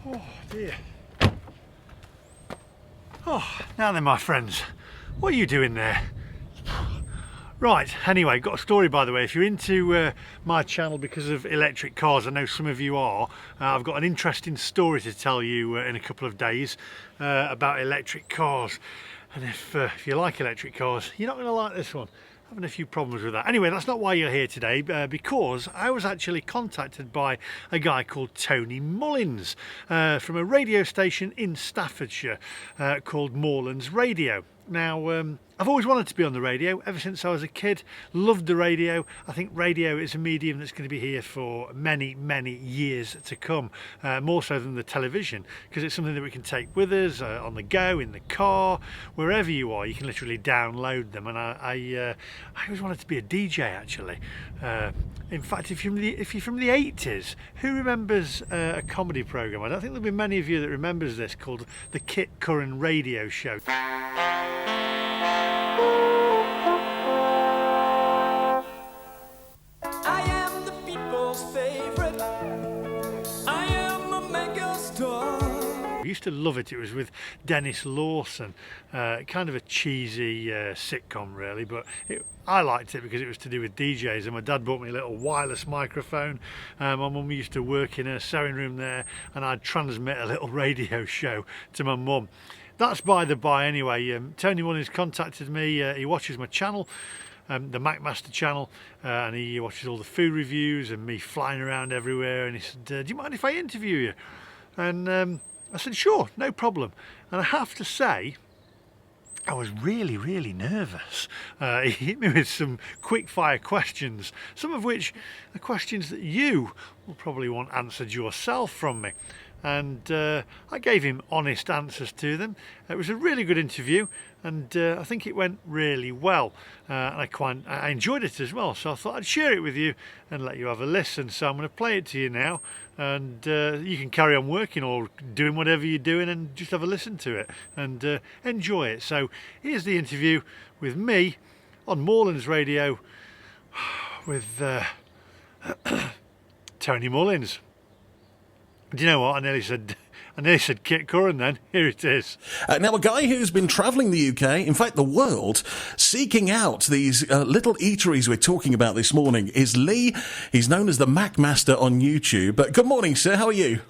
Oh dear. Oh, now then, my friends, what are you doing there? Right, anyway, got a story, by the way. If you're into my channel because of electric cars, I know some of you are, I've got an interesting story to tell you in a couple of days about electric cars. And if you like electric cars, you're not going to like this one. Having a few problems with that. Anyway, that's not why you're here today, because I was actually contacted by a guy called Tony Mullins from a radio station in Staffordshire called Moorlands Radio. Now, I've always wanted to be on the radio ever since I was a kid. Loved the radio. I think radio is a medium that's going to be here for many, many years to come, more so than the television, because it's something that we can take with us on the go, in the car, wherever you are. You can literally download them. And I always wanted to be a DJ, actually. In fact, if you're from the 80s, who remembers a comedy programme? I don't think there'll be many of you that remembers this, called the Kit Curran Radio Show. I used to love it. It was with Dennis Lawson, kind of a cheesy sitcom really, but I liked it because it was to do with DJs, and my dad bought me a little wireless microphone. My mum used to work in a sewing room there, and I'd transmit a little radio show to my mum. That's by the by anyway. Tony Mullins contacted me. He watches my channel, the MacMaster channel, and he watches all the food reviews and me flying around everywhere, and he said, do you mind if I interview you? And I said, sure, no problem. And I have to say, I was really, really nervous. He hit me with some quick fire questions, some of which are questions that you will probably want answered yourself from me. And I gave him honest answers to them. It was a really good interview, and I think it went really well. And I enjoyed it as well, so I thought I'd share it with you and let you have a listen. So I'm going to play it to you now, and you can carry on working or doing whatever you're doing and just have a listen to it and enjoy it. So here's the interview with me on Moorlands Radio with Tony Mullins. Do you know what? I nearly said Kit Curran then. Here it is. Now, a guy who's been travelling the UK, in fact the world, seeking out these little eateries we're talking about this morning is Lee. He's known as the MacMaster on YouTube. But good morning, sir. How are you?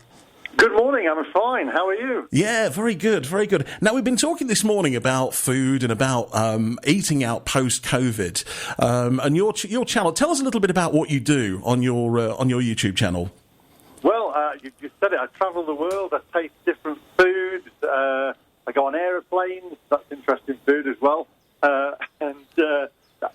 Good morning, I'm fine. How are you? Yeah, very good, very good. Now, we've been talking this morning about food and about eating out post-COVID. And your channel, tell us a little bit about what you do on your YouTube channel. Well, you said it. I travel the world. I taste different foods. I go on aeroplanes. That's interesting food as well. And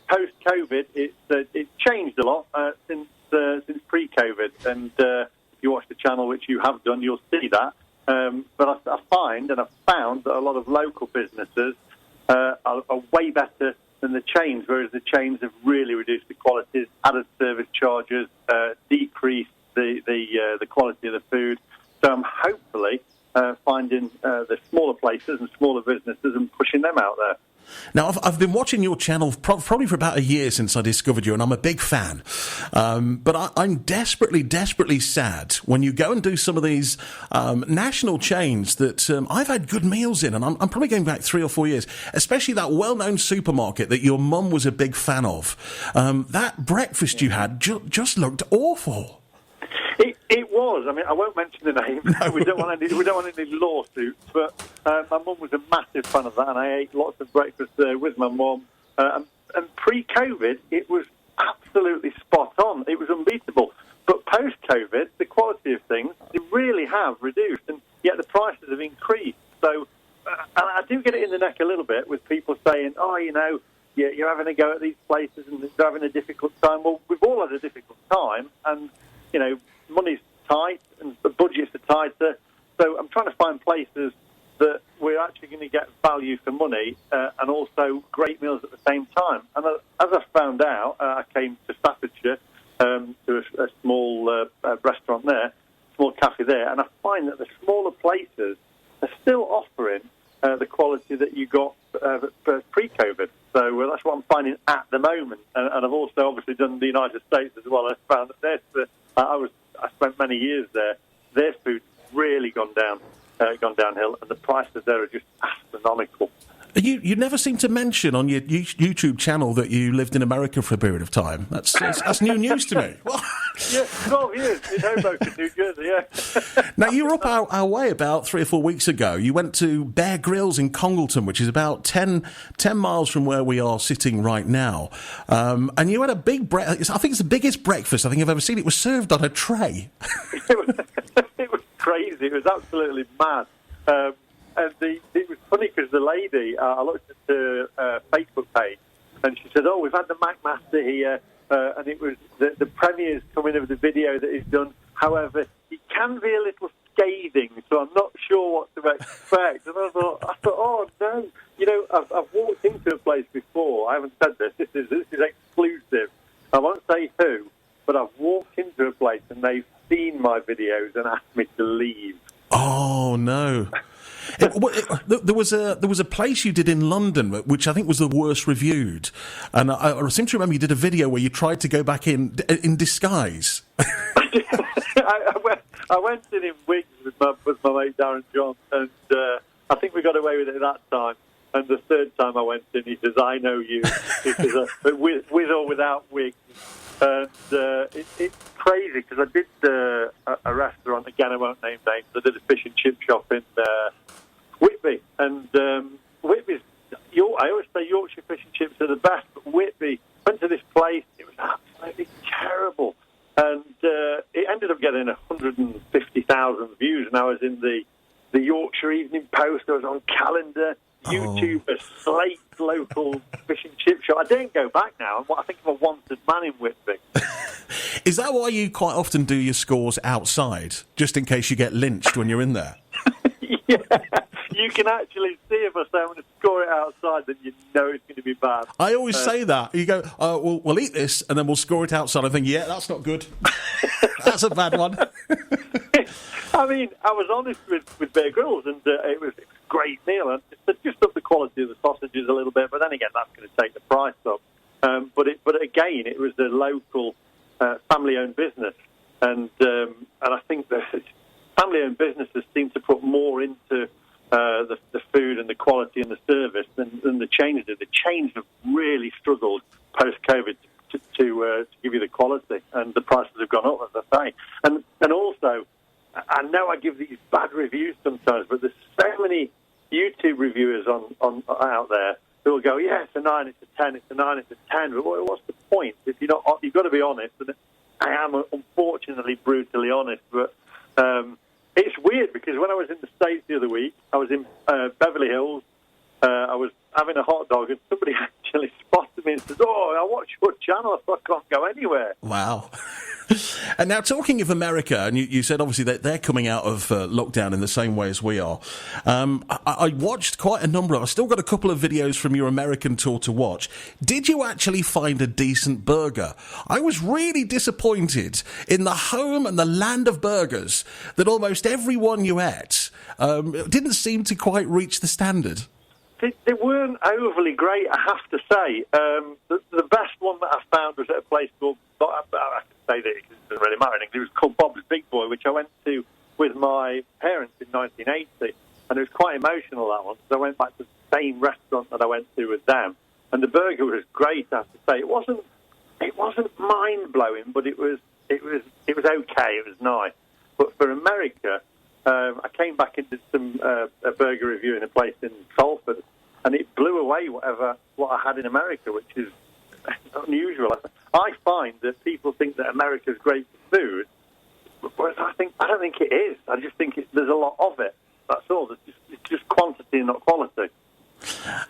post-COVID, it's changed a lot since pre-COVID. And if you watch the channel, which you have done, you'll see that. But I find and I've found that a lot of local businesses are way better than the chains, whereas the chains have really reduced the quality, added service charges, decreased the quality of the food. So I'm hopefully finding the smaller places and smaller businesses and pushing them out there. Now, I've been watching your channel probably for about a year since I discovered you, and I'm a big fan. But I'm desperately, desperately sad when you go and do some of these national chains that I've had good meals in, and I'm probably going back 3 or 4 years, especially that well-known supermarket that your mum was a big fan of. That breakfast you had just looked awful. It was. I mean, I won't mention the name. No. We don't want any lawsuits. But my mum was a massive fan of that, and I ate lots of breakfast there with my mum. And pre-COVID, it was absolutely spot on. It was unbeatable. But post-COVID, the quality of things they really have reduced, and yet the prices have increased. So, and I do get it in the neck a little bit with people saying, "Oh, you know, you're having a go at these places and they're having a difficult time." Well, we've all had a difficult time, and you know, money's tight and the budgets are tighter. So I'm trying to find places that we're actually going to get value for money and also great meals at the same time. And as I found out, I came to Staffordshire to a small restaurant there, small cafe there, and I find that the smaller places are still offering the quality that you got pre-COVID. So that's what I'm finding at the moment. And I've also obviously done the United States as well. I found that I spent many years there. Their food's really gone gone downhill, and the prices there are just astronomical. You never seem to mention on your YouTube channel that you lived in America for a period of time. That's new news to me. Yeah, 12 years in Hoboken, New Jersey, yeah. Now, you were up our way about 3 or 4 weeks ago. You went to Bear Grylls in Congleton, which is about 10 miles from where we are sitting right now. And you had a big breakfast. I think it's the biggest breakfast I think I've ever seen. It was served on a tray. It was crazy. It was absolutely mad. And it was funny because the lady, I looked at the Facebook page, and she said, "Oh, we've had the MacMaster here, and it was the premiere's coming of the video that he's done. However, it can be a little scathing, so I'm not sure what to expect." And I thought, "Oh no, I've walked into a place before. I haven't said this. This is exclusive. I won't say who, but I've walked into a place and they've seen my videos and asked me to leave." Oh no. There was a place you did in London which I think was the worst reviewed, and I seem to remember you did a video where you tried to go back in disguise. I went in wigs with my mate Darren John, and I think we got away with it that time. And the third time I went in, he says, "I know you," he says, with or without wigs. And it's crazy because I did a restaurant, again I won't name names, I did a fish and chip shop in Whitby, and Whitby's, I always say Yorkshire fish and chips are the best, but Whitby, went to this place, it was absolutely terrible, and it ended up getting 150,000 views, and I was in the Yorkshire Evening Post, I was on Calendar, YouTube, a Slate local fish and chip shop. I didn't go back now. I think I'm a wanted man in Whitby. Is that why you quite often do your scores outside, just in case you get lynched when you're in there? Yeah, you can actually see if I say I'm going to score it outside, then you know it's going to be bad. I always say that. You go, we'll eat this, and then we'll score it outside. I think, yeah, that's not good. That's a bad one. I mean, I was honest with Bear Grylls, and it was a great meal. And it's just up the quality of the sausages a little bit, but then again, that's going to take the price up. But again, it was a local family-owned business, and I think that family-owned businesses seem to put more into the food and the quality and the service than the chains do. The chains have really struggled post-COVID to give you the quality, and the prices have gone up, as I say. And also, I know I give these bad reviews sometimes, but there's so many YouTube reviewers on out there who will go, "Yeah, it's a 9, it's a 10, it's a 9, it's a 10." But what's the point? If you're not, you've got to be honest. And I am unfortunately brutally honest, but it's weird because when I was in the States the other week, I was in Beverly Hills. I was having a hot dog, and somebody actually spotted me and said, "Oh, I watch your channel, so I can't go anywhere." Wow. And now, talking of America, and you said obviously that they're coming out of lockdown in the same way as we are. I watched quite a number of. I've still got a couple of videos from your American tour to watch. Did you actually find a decent burger? I was really disappointed in the home and the land of burgers that almost every one you ate didn't seem to quite reach the standard. They weren't overly great, I have to say. The best one that I found was at a place called, I can say that it doesn't really matter, it was called Bob's Big Boy, which I went to with my parents in 1980, and it was quite emotional, that one, because I went back to the same restaurant that I went to with them, and the burger was great, I have to say. It wasn't mind-blowing, but it was okay, it was nice. But for America, I came back and did some a burger review in a place in Salford, and it blew away what I had in America, which is unusual. I find that people think that America's great for food, whereas I don't think it is. I just think there's a lot of it. That's all. It's just quantity and not quality.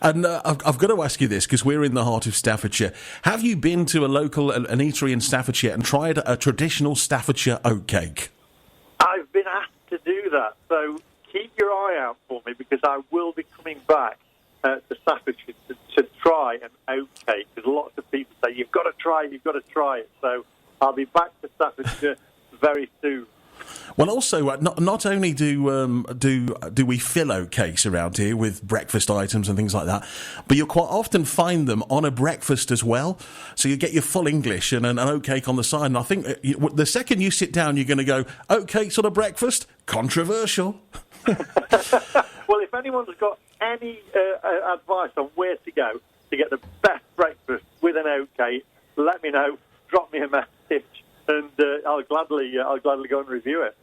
And I've got to ask you this, because we're in the heart of Staffordshire. Have you been to an eatery in Staffordshire and tried a traditional Staffordshire oatcake? I've been asked to do that, so keep your eye out for me, because I will be coming back to Staffordshire to try an oatcake, because lots of people say, you've got to try it. So I'll be back to Staffordshire very soon. Well, also, not only do we fill oatcakes around here with breakfast items and things like that, but you'll quite often find them on a breakfast as well. So you get your full English and an oatcake on the side. And I think the second you sit down, you're going to go, oatcakes on a breakfast? Controversial. Well, if anyone's got any advice on where to go to get the best breakfast with an oatcake, let me know. Drop me a message. And I'll gladly go and review it.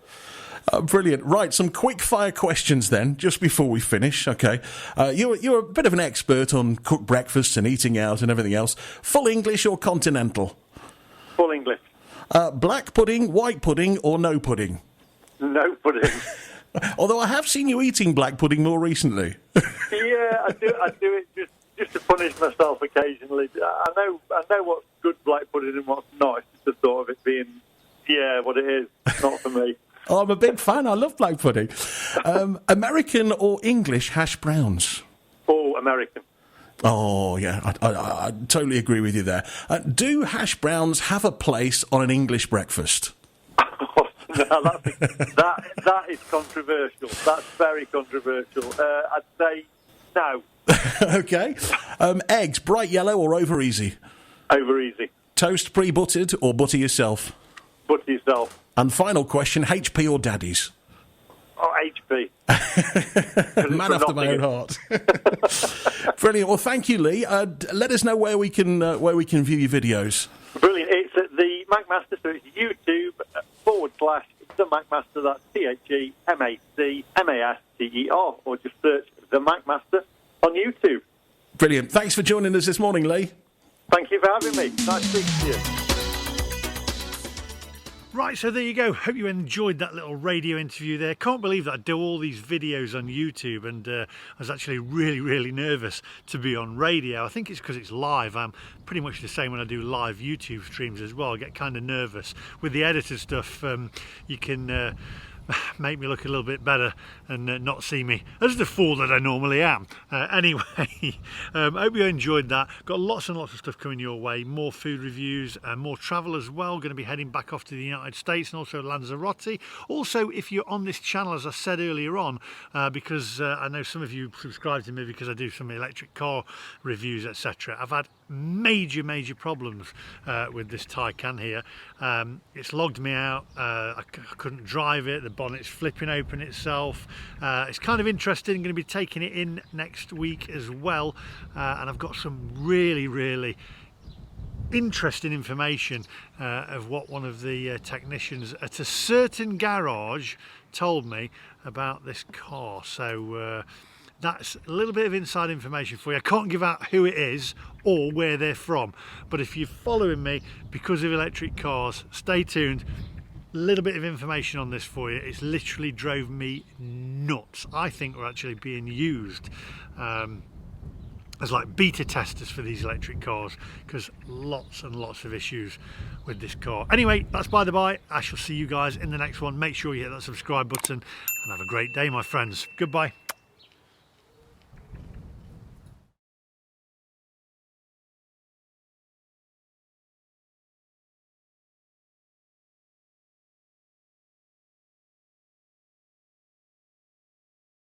Brilliant. Right, some quick fire questions then, just before we finish. Okay, you're a bit of an expert on cooked breakfasts and eating out and everything else. Full English or continental? Full English. Black pudding, white pudding, or no pudding? No pudding. Although I have seen you eating black pudding more recently. Yeah, I do it just to punish myself occasionally. I know what's good black pudding and what's not. It's just the thought of it being, what it is. Not for me. Oh, I'm a big fan. I love black pudding. American or English hash browns? Oh, American. Oh, yeah, I totally agree with you there. Do hash browns have a place on an English breakfast? No, that is controversial. That's very controversial. I'd say no. Okay. Eggs, bright yellow or over easy? Over easy. Toast pre-buttered or butter yourself? Butter yourself. And final question, HP or Daddies? Oh, HP. Man after my own heart. Brilliant. Well, thank you, Lee. Let us know where we can view your videos. Brilliant. It's at the MacMaster, so it's YouTube /the MacMaster. That's TheMacMaster, or just search the MacMaster on YouTube. Brilliant. Thanks for joining us this morning, Lee. Thank you for having me. Nice speaking to you. Right, so there you go. Hope you enjoyed that little radio interview there. Can't believe that I do all these videos on YouTube, and I was actually really, really nervous to be on radio. I think it's because it's live. I'm pretty much the same when I do live YouTube streams as well. I get kind of nervous. With the edited stuff, you can make me look a little bit better and not see me as the fool that I normally am. Anyway, I hope you enjoyed that. Got lots and lots of stuff coming your way. More food reviews and more travel as well. Going to be heading back off to the United States and also Lanzarote. Also, if you're on this channel, as I said earlier on, because I know some of you subscribe to me because I do some electric car reviews, etc. I've had major problems with this Taycan here. It's logged me out. I couldn't drive it. The bonnet's flipping open itself. It's kind of interesting. I'm going to be taking it in next week as well, and I've got some really interesting information of what one of the technicians at a certain garage told me about this car. So that's a little bit of inside information for you. I can't give out who it is or where they're from, but if you're following me because of electric cars, stay tuned. A little bit of information on this for you. It's literally drove me nuts. I think we're actually being used as like beta testers for these electric cars, because lots and lots of issues with this car. Anyway, that's by the by. I shall see you guys in the next one. Make sure you hit that subscribe button and have a great day, my friends. Goodbye.